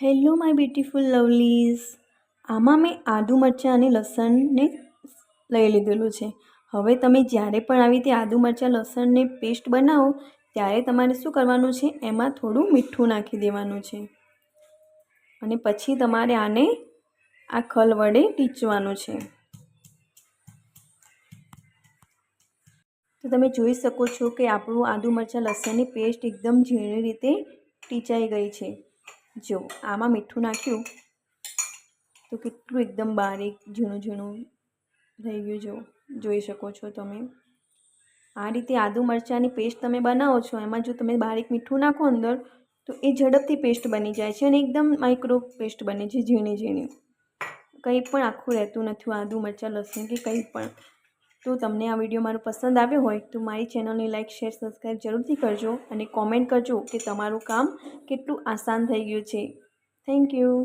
Hello my beautiful લવલીઝ. આમાં મેં આદુ મરચાં અને લસણને લઈ લીધેલું છે. હવે તમે જ્યારે પણ આવી રીતે આદુ મરચાં લસણને પેસ્ટ બનાવો ત્યારે તમારે શું કરવાનું છે, એમાં થોડું મીઠું નાખી દેવાનું છે અને પછી તમારે આને આ ખલ વડે ટીચવાનું છે. તો તમે જોઈ શકો છો કે આપણું આદુ મરચાં લસણની પેસ્ટ એકદમ ઝીણી રીતે ટીચાઈ ગઈ છે. જો આમાં મીઠું નાખ્યું તો કેટલું એકદમ બારીક ઝીણું ઝીણું થઈ ગયું. જોઈ શકો છો તમે. આ રીતે આદુ મરચાંની પેસ્ટ તમે બનાવો છો, એમાં જો તમે બારીક મીઠું નાખો અંદર તો એ ઝડપથી પેસ્ટ બની જાય છે અને એકદમ માઇક્રો પેસ્ટ બને છે, ઝીણી ઝીણી. કંઈ પણ આખું રહેતું નથી આદુ મરચાં લસણ કે કંઈ પણ. તો તમને આ વિડીયો મારો પસંદ આવ્યો હોય તો મારી ચેનલને લાઇક શેર સબસ્ક્રાઈબ જરૂરથી કરજો અને કોમેન્ટ કરજો કે તમારું કામ કેટલું આસાન થઈ ગયું છે. Thank you.